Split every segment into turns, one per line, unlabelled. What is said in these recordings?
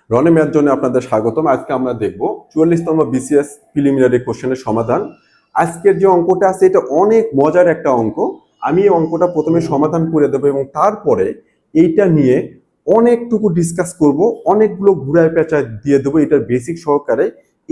রনে math জোনে আপনাদের স্বাগতম। আজকে আমরা দেখব 44তম বিসিএস প্রিলিমিনারি কোশ্চেনের সমাধান। আজকের যে অঙ্কটা আছে এটা অনেক মজার একটা অঙ্ক। আমি এই অঙ্কটা প্রথমে সমাধান করে দেবো এবং তারপরে এইটা নিয়ে অনেকটুকু ডিসকাস করব, অনেকগুলো ঘুরায় পেঁচায় দিয়ে দেবো এটার বেসিক সহকারে।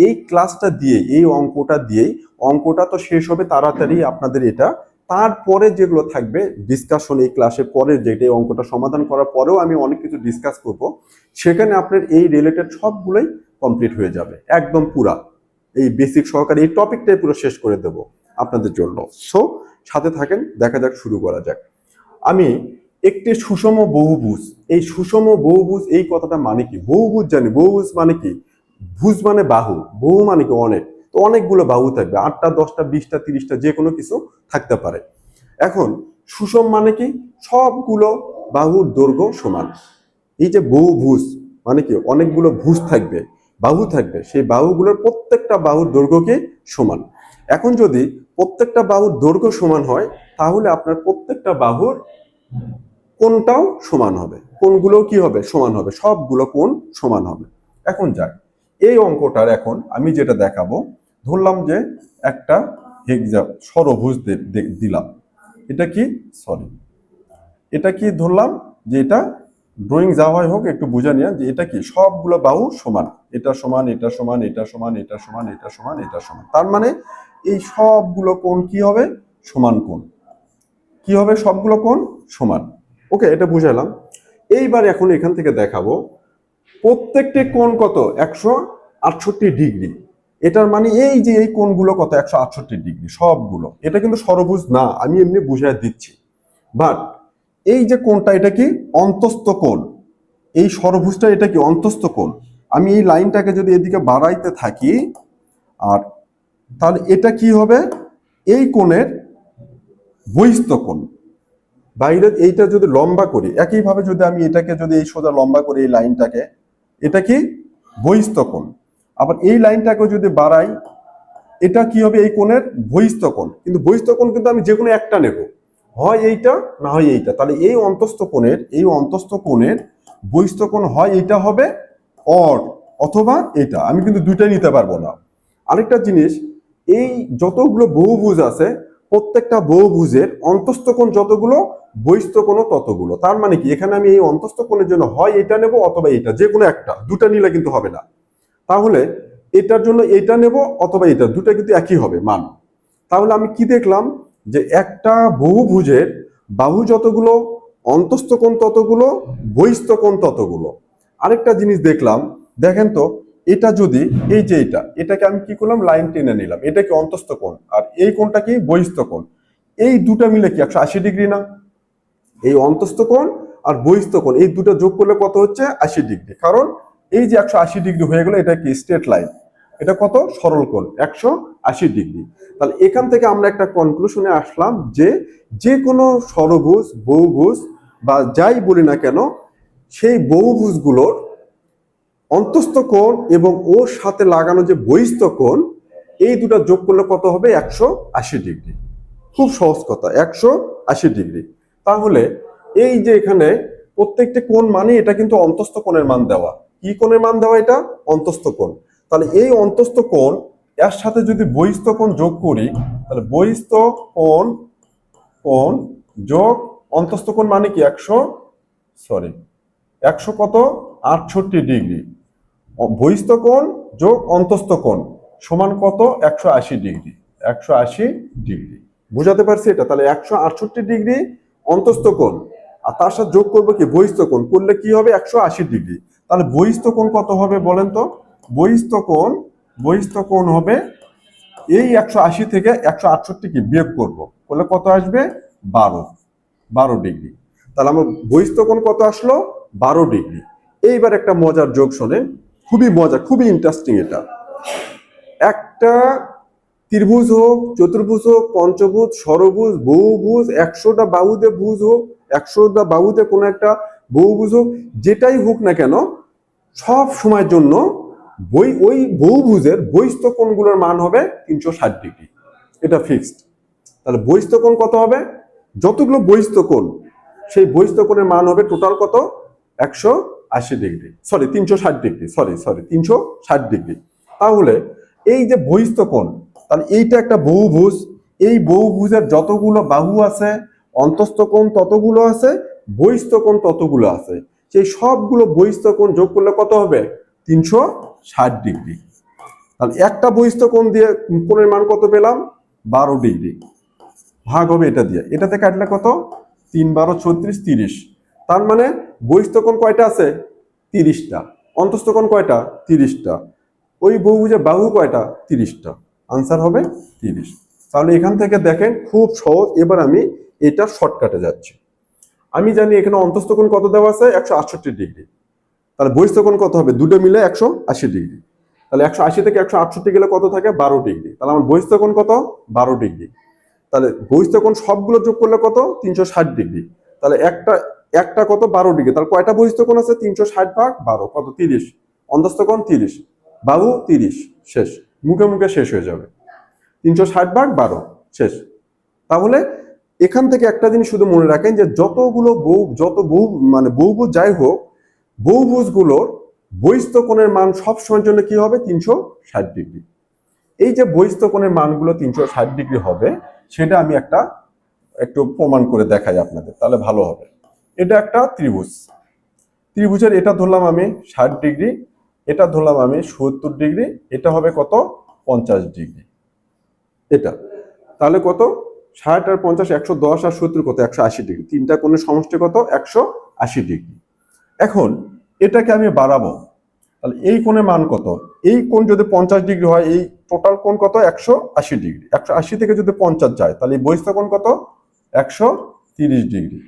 এই ক্লাসটা দিয়ে, এই অঙ্কটা দিয়েই, অঙ্কটা তো শেষ হবে তাড়াতাড়ি আপনাদের এটা, তারপরে যেগুলো থাকবে ডিসকাশন এই ক্লাসের পরে, যেটা এই অঙ্কটা সমাধান করার পরেও আমি অনেক কিছু ডিসকাস করব, সেখানে আপনার এই রিলেটেড সবগুলোই কমপ্লিট হয়ে যাবে একদম পুরা। এই বেসিক সহকারে এই টপিকটাই পুরো শেষ করে দেব আপনাদের জন্য। সো সাথে থাকেন, দেখা যাক, শুরু করা যাক। আমি একটি সুষম বহুভুজ, এই সুষম বহুভুজ এই কথাটা মানে কি? বহুভুজ জানি, বহুভুজ মানে কি? ভুজ মানে বাহু, বহু মানে কি অনেক। তো অনেকগুলো বাহু থাকবে, 8টা 10টা 20টা 30টা যে কোনো কিছু থাকতে পারে। এখন সুষম মানে কি? সবগুলো বাহুর দৈর্ঘ্য সমান। এই যে বহুভুজ মানে কি? অনেকগুলো ভুজ থাকবে, বাহু থাকবে, সেই বাহুগুলোর প্রত্যেকটা বাহুর দৈর্ঘ্য কি সমান। এখন যদি প্রত্যেকটা বাহুর দৈর্ঘ্য সমান হয়, তাহলে আপনার প্রত্যেকটা বাহুর কোণটাও সমান হবে। কোণগুলো কি হবে? সমান হবে, সবগুলো কোণ সমান হবে। এখন যাক, এই অঙ্কটার এখন আমি যেটা দেখাবো, ধরলাম যে একটা হেক্সা ষড়ভুজ দিলাম। এটা কি, সরি, এটা কি ধরলাম যে এটা ড্রয়িং যা হয় হোক, একটু বুঝে নিয়ে যে এটা কি সবগুলো বাহু সমান, এটা সমান, এটা সমান, এটা সমান, এটা সমান, এটা সমান, এটা সমান। তার মানে এই সবগুলো কোণ কি হবে? সমান কোণ। কি হবে? সবগুলো কোণ সমান। ওকে, এটা বুঝালাম। এইবার এখন এখান থেকে দেখাবো প্রত্যেকটি কোণ কত? 168 ডিগ্রি। এটার মানে এই যে এই কোণগুলো কত? 168 ডিগ্রি সবগুলো। এটা কিন্তু ষড়ভুজ না, আমি এমনি বুঝাই দিচ্ছি। বাট এই যে কোণটা, এটা কি অন্তস্থ কোণ। এই ষড়ভুজটা এটা কি অন্তস্থ কোণ। আমি এই লাইনটাকে যদি এদিকে বাড়াইতে থাকি, আর তাহলে এটা কি হবে? এই কোণের বহিস্থ কোণ। বাইরে এইটা যদি লম্বা করি, একইভাবে যদি আমি এটাকে যদি এই সোজা লম্বা করি এই লাইনটাকে, এটা কি বহিস্থ কোণ। আবার এই লাইনটাকে যদি বাড়াই, এটা কি হবে? এই কোণের বহিস্থ কোণ। কিন্তু বহিস্থ কোণ কিন্তু আমি যে কোনো একটা নেব, হয় এইটা না হয় এইটা। তাহলে এই অন্তস্থ কোণের, এই অন্তস্থ কোণের বহিস্থ কোণ হয় এইটা হবে অর, অথবা এটা। আমি কিন্তু দুইটাই নিতে পারবো না। আরেকটা জিনিস, এই যতগুলো বহুভুজ আছে, প্রত্যেকটা বহুভুজের অন্তস্থ কোণ যতগুলো, বহিস্থ কোণও ততগুলো। তার মানে কি, এখানে আমি এই অন্তস্থ কোণের জন্য হয় এটা নেব অথবা এটা, যে কোনো একটা, দুটা নিলে কিন্তু হবে না। তাহলে এটার জন্য এটা নেব অথবা এটা, দুটা কিন্তু একই হবে মান। তাহলে আমি কি দেখলাম যে একটা বহুভুজের বাহু যতগুলো, অন্তস্থ কোণ ততগুলো, বহিস্থ কোণ ততগুলো। আরেকটা জিনিস দেখলাম, দেখেন তো, এটা যদি এই যে এটাকে আমি কি করলাম? লাইন টেনে নিলাম, এটা কি অন্তস্থ কোণ, আর এই কোণটা কি বহিস্থ কোণ। এই দুটা মিলে কি 180 ডিগ্রি না? এই অন্তস্থ কোণ আর বহিস্থ কোণ এই দুটো যোগ করলে কত হচ্ছে? 80 ডিগ্রি। কারণ এই যে 180 ডিগ্রি হয়ে গেল, এটা কি স্ট্রেট লাইন। এটা কত? সরল কোণ 180 ডিগ্রি। তাহলে এখান থেকে আমরা একটা কনক্লুশনে আসলাম যে যে কোনো ষড়ভুজ, বহুভুজ বা যাই বলি না কেন, সেই বহুভুজগুলোর অন্তস্থ কোণ এবং ওর সাথে লাগানো যে বহিস্থ কোণ, এই দুটো যোগ করলে কত হবে? 180 ডিগ্রি। খুব সহজ কথা, 180 ডিগ্রি। তাহলে এই যে এখানে প্রত্যেকটা কোণ মানে এটা কিন্তু অন্তস্থ কোণের মান দেওয়া। কি কোণের মান দেওয়া? এটা অন্তস্থ কোণ। তাহলে এই অন্তস্থ কোণ এর সাথে যদি বহিস্থ কোণ যোগ করি, তাহলে বহিস্থ কোণ কোণ যোগ অন্তস্থ কোণ মানে কি 100 কত? 68 ডিগ্রি। বহিস্থ কোণ যোগ অন্তস্থ কোণ সমান কত? 180 ডিগ্রি। 180 ডিগ্রি, বুঝাতে পারছি এটা? তাহলে 168 ডিগ্রি অন্তস্থ কোণ, আর তার সাথে যোগ করবো কি বহিস্থ কোণ, করলে কি হবে? 180 ডিগ্রি। তাহলে বহিস্থ কোণ কত হবে বলেন তো? বহিস্থ কোণ হবে এই 180 থেকে 168 কি বিয়োগ করবো, করলে কত আসবে? 12 ডিগ্রি। তাহলে আমার বহিস্থ কোণ কত আসলো? 12 ডিগ্রি। এইবার একটা মজার যোগ শোনেন, খুবই মজা, খুবই ইন্টারেস্টিং এটা। একটা ত্রিভুজ হোক, চতুর্ভুজ হোক, পঞ্চভুজ, ষড়ভুজ, বহুভুজ, 100টা বাহুতে ভুজ হোক, 100টা বাহুতে কোনো একটা বহুভুজ হোক, যেটাই হোক না কেন, সব সময়ের জন্য ওই বহুভুজের বহিস্থ কোণগুলোর মান হবে 360 ডিগ্রি। এটা ফিক্সড। তাহলে বহিস্থ কোণ কত হবে? যতগুলো বহিস্থ কোণ, সেই বহিস্থ কোণের মান হবে টোটাল কত? 360 degree, sorry 360 degree, sorry 360 degree. তাহলে এই যে বহিস্থ কোণ, তাহলে এইটা একটা বহুভুজ, এই বহুভুজের যতগুলো বাহু আছে, অন্তস্থ কোণ ততগুলো আছে, বহিস্থ কোণ ততগুলো আছে, সেই সবগুলো বহিস্থ কোণ যোগ করলে কত হবে? 360 ডিগ্রি। তাহলে একটা বহিস্থ কোণ দিয়ে কোণের মান কত পেলাম? 12 ডিগ্রি। ভাগ হবে এটা দিয়ে, এটাতে কাটলে কত? 3 12 36 30। তার মানে বহিস্থ কোণ কয়টা আছে? 30টা। অন্তস্থ কোণ কয়টা? 30টা। ওই বহুভুজের বাহু কয়টা? 30টা। আনসার হবে 30। তাহলে এখান থেকে দেখেন খুব সহজ। এবার আমি এটা শর্টকাটে যাচ্ছি। আমি জানি এখানে অন্তস্থ কোণ কত দেওয়া আছে? 168 ডিগ্রি। তাহলে বহিস্থ কোণ কত হবে? দুটো মিলে 180 ডিগ্রি। তাহলে 180 থেকে 168 গেলে কত থাকে? 12 ডিগ্রি। তাহলে আমার বহিস্থ কোণ কত? 12 ডিগ্রি। তাহলে বহিস্থ কোণ সবগুলো যোগ করলে কত? 360 ডিগ্রি। তাহলে একটা একটা কত? 12 ডিগ্রি। তাহলে কয়টা বহিস্থ কোণ আছে? 360 ভাগ 12 কত? 30। অন্তস্থ কোণ 30, বাহু 30। শেষ, মুখে মুখে শেষ হয়ে যাবে। 360 ভাগ 12 শেষ। তাহলে এখান থেকে একটা জিনিস শুধু মনে রাখেন যে বহুভুজ যাই হোক, বহুভুজগুলোর বহিস্থ কোণের মান সবসময়ের জন্য কি হবে? 360 ডিগ্রি। এই যে বহিস্থ কোণের মানগুলো 360 ডিগ্রি হবে, সেটা আমি একটু প্রমাণ করে দেখাই আপনাদের, তাহলে ভালো হবে। এটা একটা ত্রিভুজের এটা ধরলাম আমি 60 ডিগ্রি, এটা ধরলাম আমি 70 ডিগ্রি, এটা হবে কত? 50 ডিগ্রি। এটা তাহলে কত? 60 আর 50, 110 আর 70 কত? 180 ডিগ্রি। তিনটা কোণের সমষ্টি কত? 180 ডিগ্রি। এখন এটাকে আমি বাড়াবো, তাহলে এই কোণের মান কত? এই কোণ যদি 50 ডিগ্রি হয়, এই টোটাল কোণ কত? 180 ডিগ্রি। 180 থেকে যদি 50 যায়, তাহলে এই বহিস্থ কোণ কত? 130 ডিগ্রি।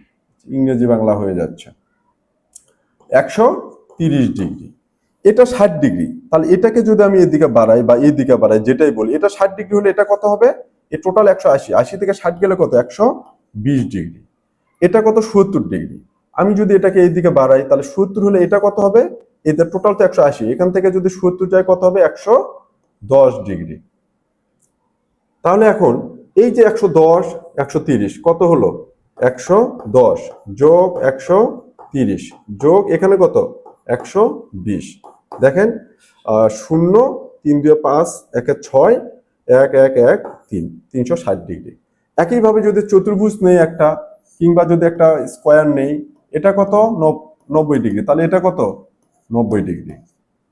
ইংরেজি বাংলা হয়ে যাচ্ছে। 130 ডিগ্রি। এটা 60 ডিগ্রি। তাহলে এটাকে যদি আমি এদিকে বাড়াই বা এদিকে বাড়াই, যেটাই বলি, এটা 60 ডিগ্রি হলে এটা কত হবে? এই টোটাল 180, 80 থেকে 60 গেলে কত? 120 ডিগ্রি। এটা কত? 70 ডিগ্রি। আমি যদি এটাকে এইদিকে বাড়াই, তাহলে 70 হলে এটা কত হবে? এটা টোটাল তো 180, এখান থেকে যদি 70 যায় কত হবে? 110 ডিগ্রি। তাহলে এখন এই যে 110, 130 কত হলো? 110 যোগ 130 যোগ এখানে কত? 120। দেখেন 0 3 2 5 1 6 1 1 1 3, 360 ডিগ্রি। একইভাবে যদি চতুর্ভুজ নেই একটা, কিংবা যদি একটা স্কোয়ার নেই, এটা কত? 90 ডিগ্রি। তাহলে এটা কত? 90 ডিগ্রি।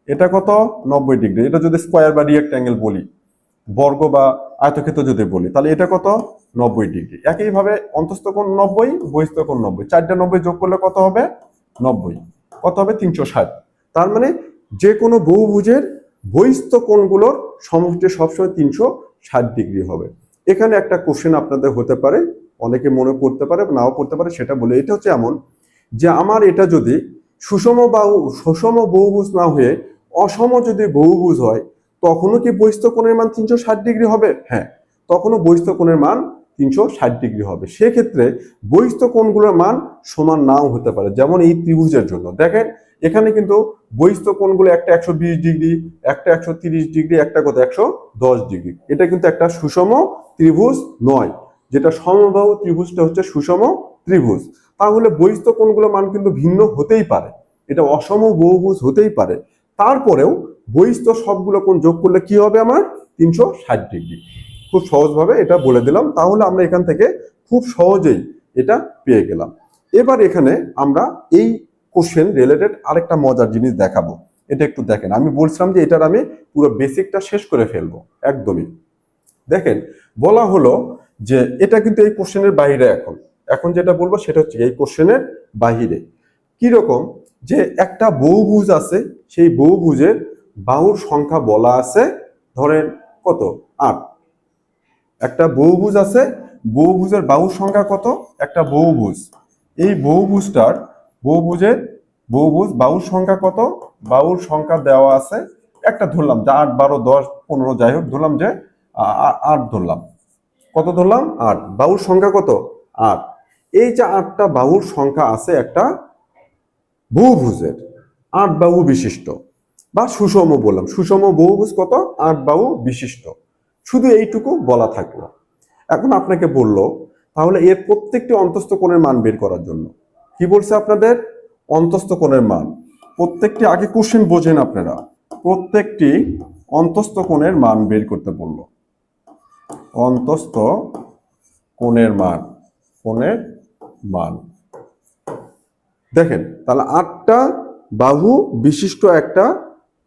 এটা কত? 90 ডিগ্রি। এটা যদি স্কোয়ার বা রেক্ট্যাঙ্গেল বলি, বর্গ বা আয়তক্ষেত্র যদি বলি, তাহলে এটা কত? 90 ডিগ্রি। একইভাবে অন্তস্থ কোণ 90, বহিস্থ কোণ 90, 4টা 90 যোগ করলে কত হবে? 90। কত হবে? 360। তার মানে যে কোনো বহুভুজের বহিস্থ কোণগুলোর সমষ্টি সবসময় 360 ডিগ্রি হবে। এখানে একটা কোশ্চেন আপনাদের হতে পারে, অনেকে মনে করতে পারে নাও করতে পারে, সেটা বলে। এটা হচ্ছে এমন যে আমার এটা যদি সুষম বহুভুজ না হয়ে অসম যদি বহুভুজ হয়, তখনও কি বহিস্থ কোণের মান 360 ডিগ্রি হবে? হ্যাঁ, তখনও বহিস্থ কোণের মান 360 ডিগ্রি হবে। সেক্ষেত্রে বহিস্থ কোণগুলোর মান সমান নাও হতে পারে। যেমন এই ত্রিভুজের জন্য দেখেন, এখানে কিন্তু বহিস্থ কোণগুলো একটা 120 ডিগ্রি, একটা 130 ডিগ্রি, একটা কত? 110 ডিগ্রি। এটা কিন্তু একটা সুষম ত্রিভুজ নয়। যেটা সমবাহু ত্রিভুজটা হচ্ছে সুষম ত্রিভুজ। তাহলে বহিস্থ কোণগুলোর মান কিন্তু ভিন্ন হতেই পারে, এটা অসম বহুভুজ হতেই পারে। তারপরেও বহিস্থ সবগুলো কোণ যোগ করলে কি হবে? আমার 360 ডিগ্রি। খুব সহজভাবে এটা বলে দিলাম। তাহলে আমরা এখান থেকে খুব সহজেই এটা পেয়ে গেলাম। এবার এখানে আমরা এই কোশ্চেন রিলেটেড আরেকটা মজার জিনিস দেখাবো। এটা একটু দেখেন। আমি বলছিলাম যে এটার আমি পুরো বেসিকটা শেষ করে ফেলবো একদমই। দেখেন, বলা হলো যে এটা কিন্তু এই কোশ্চেনের বাইরে। এখন যেটা বলবো সেটা হচ্ছে এই কোশ্চেনের বাহিরে। কিরকম? যে একটা বহুভুজ আছে, সেই বহুভুজের বাহুর সংখ্যা বলা আছে ধরেন কত? 8। একটা বহুভুজ আছে, বহুভুজের বাহুর সংখ্যা কত? একটা বহুভুজ, এই বহুভুজের বাহুর সংখ্যা কত? বাহুর সংখ্যা দেওয়া আছে একটা, ধরলাম যে 8 12 10 15, যাই হোক, ধরলাম যে 8 ধরলাম। কত ধরলাম? 8। বাহুর সংখ্যা কত? 8। এই যে 8টা বাহুর সংখ্যা আছে একটা বহুভুজের, 8 বাহু বিশিষ্ট বা সুষম বললাম, সুষম বহুভুজ কত? 8 বাহু বিশিষ্ট। শুধু এইটুকু বলা থাকলো। এখন আপনাকে বললো তাহলে এর প্রত্যেকটি অন্তস্থ কোণের মান বের করার জন্য। কি বলছে আপনাদের? অন্তস্থ কোণের মান। প্রত্যেকটি আগে কোশ্চেন বোঝেন আপনারা, প্রত্যেকটি অন্তস্থ কোণের মান বের করতে বললো। অন্তস্থ কোণের মান দেখেন, তাহলে 8টা বাহু বিশিষ্ট একটা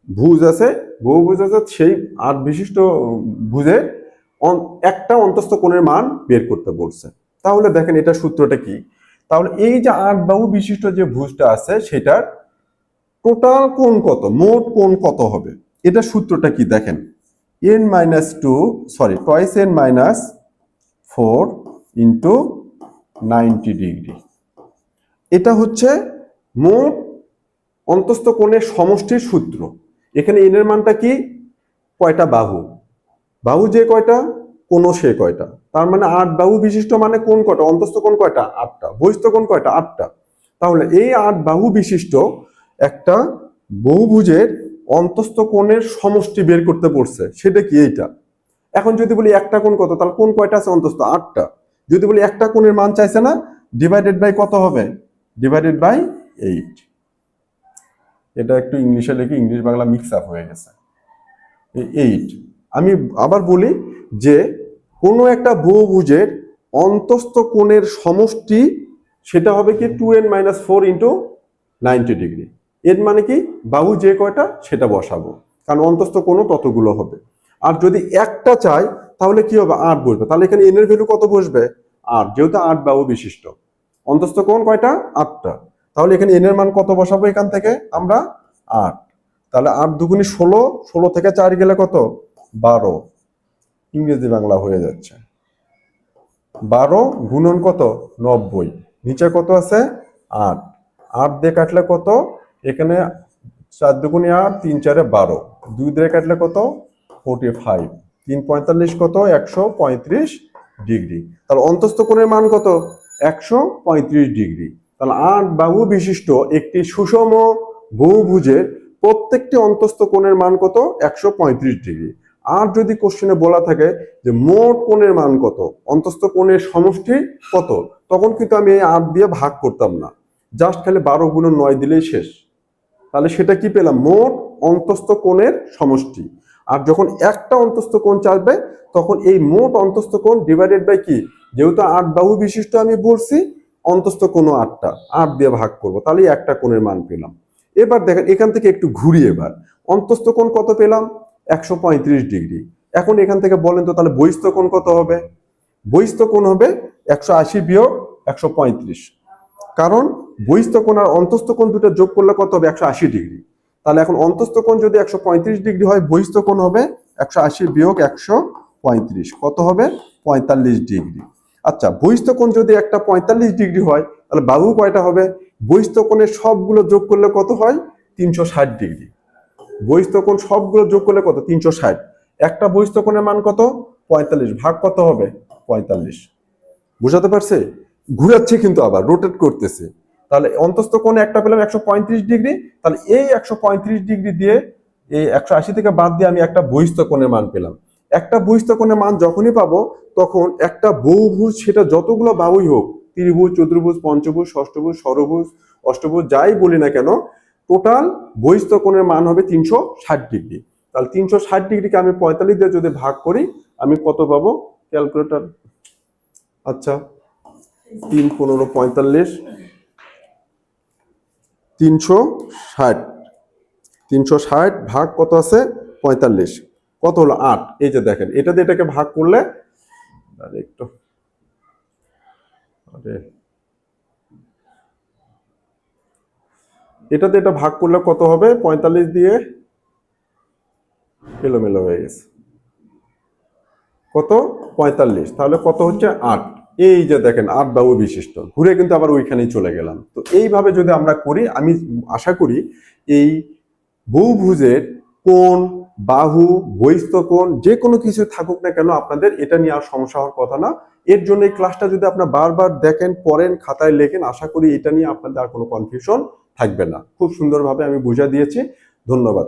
ভুজ আছে, বহুভুজ আছে, সেই 8 বিশিষ্ট ভুজে একটা অন্তস্থ কোণের মান বের করতে বলছে। তাহলে দেখেন এটা সূত্রটা কি, তাহলে এই যে 8 বাহু বিশিষ্ট যে ভুজটা আছে সেটার টোটাল কোণ কত, মোট কোণ কত হবে, এটা সূত্রটা কি দেখেন, twice n minus 4 into 90 degree. এটা হচ্ছে মোট অন্তস্থ কোণের সমষ্টির সূত্র। এখানে n এর মানটা কি, কয়টা বাহু, বাহু যে কয়টা কোণ সে কয়টা, তার মানে 8 বাহু বিশিষ্ট মানে কোণ কয়টা, অন্তস্থ কোণ কয়টা 8টা, বহিস্থ কোণ কয়টা 8টা। তাহলে এই 8 বাহু বিশিষ্ট একটা বহুভুজের অন্তস্থ কোণের সমষ্টি বের করতে পড়ছে, সেটা কি এইটা। এখন যদি বলি একটা কোণ কত, তাহলে কোণ কয়টা আছে অন্তস্থ 8টা। যদি বলি একটা কোণের মান চাইছে না, ডিভাইডেড বাই কত হবে, ডিভাইডেড বাই 8। এটা একটু ইংলিশে লিখে ইংলিশ বাংলা মিক্স আপ হয়ে গেছে। 8 আমি আবার বলি যে কোনো একটা বহুভুজের অন্তস্থ কোণের সমষ্টি সেটা হবে কি 2n-4 ইন্টু 90 ডিগ্রি। এর মানে কি বাহু যে কয়টা সেটা বসাবো, কারণ অন্তস্থ কোণও ততগুলো হবে। আর যদি একটা চাই তাহলে কি হবে, 8 বসবে, তাহলে এখানে n এর ভ্যালু কত বসবে 8, যেহেতু 8 বাহু বিশিষ্ট অন্তস্থ কোণ কয়টা 8টা, তাহলে এখানে n এর মান কত বসাবো এখান থেকে আমরা 8। তাহলে 8 দুগুণী 16, 16 থেকে 4 গেলে কত 12, ইংরেজি বাংলা হয়ে যাচ্ছে 12 গুণন কত 90, নিচে কত আছে 8, 8 দিয়ে কাটলে কত, এখানে 4 দুগুণী 8, 3 4 12, 2 দিয়ে কাটলে কত 45, 3 45 কত 135 ডিগ্রি। তাহলে অন্তস্থ কোণের মান কত 135 ডিগ্রি। তাহলে 8 বাহু বিশিষ্ট একটি সুষম বহুভুজের প্রত্যেকটি অন্তস্থ কোণের মান কত 135 ডিগ্রি। আর যদি কোশ্চেনে বলা থাকে যে মোট কোণের মান কত, অন্তস্থ কোণের সমষ্টি কত, তখন কিন্তু আমি এই 8 দিয়ে ভাগ করতাম না, জাস্ট খালি 12 গুণন 9 দিলেই শেষ। তাহলে সেটা কি পেলাম, মোট অন্তস্থ কোণের সমষ্টি। আর যখন একটা অন্তস্থ কোণ চাইবে তখন এই মোট অন্তস্থ কোণ ডিভাইডেড বাই কি, যেহেতু 8 বাহু বিশিষ্ট আমি বলছি অন্তস্থ কোণ 8টা, 8 দিয়ে ভাগ করব, তাহলে একটা কোণের মান পেলাম। এবার দেখেন এখান থেকে একটু ঘুরি, এবার অন্তস্থ কোণ কত পেলাম 135 ডিগ্রি। এখন এখান থেকে বলেন তো তাহলে বহিস্থ কোণ কত হবে, বহিস্থ কোণ হবে 180 বিয়োগ 135, কারণ বহিস্থ কোণ আর অন্তস্থ কোণ দুটো যোগ করলে কত হবে 180 ডিগ্রি। তাহলে এখন অন্তস্থ কোণ যদি 135 ডিগ্রি হয়, বহিস্থ কোণ হবে 180 বিয়োগ 135, কত হবে 45 ডিগ্রি। আচ্ছা, বহিস্থ কোণ যদি একটা 45 ডিগ্রি হয় তাহলে বাহু কয়টা হবে, বহিস্থ কোণের সবগুলো যোগ করলে কত হয় 360 ডিগ্রি। বহিস্থ কোণ সবগুলো যোগ করলে কত 360, একটা বহিস্থ কোণের মান কত 45, ভাগ কত হবে 45। বুঝাতে পারছে, ঘুরাচ্ছে কিন্তু আবার রোটেট করতেছে। তাহলে অন্তস্থ কোণে একটা পেলাম 135 ডিগ্রি, তাহলে এই 135 ডিগ্রি দিয়ে এই 180 থেকে বাদ দিয়ে আমি একটা বহিস্থ কোণের মান পেলাম। একটা বহিস্থ কোণের মান যখনই পাবো তখন একটা বহুভুজ, সেটা যতগুলো বাহুই হোক, ত্রিভুজ, চতুর্ভুজ, পঞ্চভুজ, ষষ্ঠভুজ, ষড়ভুজ, অষ্টভুজ, যাই বলি না কেন, টোটাল বহিস্থ কোণের মান হবে 360 ডিগ্রি। তাহলে 360 ডিগ্রিকে আমি 45 দিয়ে যদি ভাগ করি আমি কত পাবো, ক্যালকুলেটর, আচ্ছা 3 15 45, 360 ভাগ কত আছে 45, কত হলো 8। এই যে দেখেন এটা দিয়ে এটাকে ভাগ করলে একটু এটাতে এটা ভাগ করলে কত হবে, 45 দিয়ে এলোমেলো হয়ে গেছে, কত 45, তাহলে কত হচ্ছে 8। এই যে দেখেন 8 বাহু বিশিষ্ট, ঘুরে কিন্তু আবার ওইখানেই চলে গেলাম। তো এইভাবে যদি আমরা করি, আমি আশা করি এই বহুভুজের কোণ, বাহু, বহিস্থ কোণ যে কোনো কিছু থাকুক না কেন আপনাদের এটা নিয়ে আর সমস্যা হওয়ার কথা না। এর জন্য এই ক্লাসটা যদি আপনার বারবার দেখেন, পড়েন, খাতায় লেখেন, আশা করি এটা নিয়ে আপনাদের আর কোনো কনফিউশন থাকবে না। খুব সুন্দরভাবে আমি বুঝিয়ে দিয়েছি। ধন্যবাদ।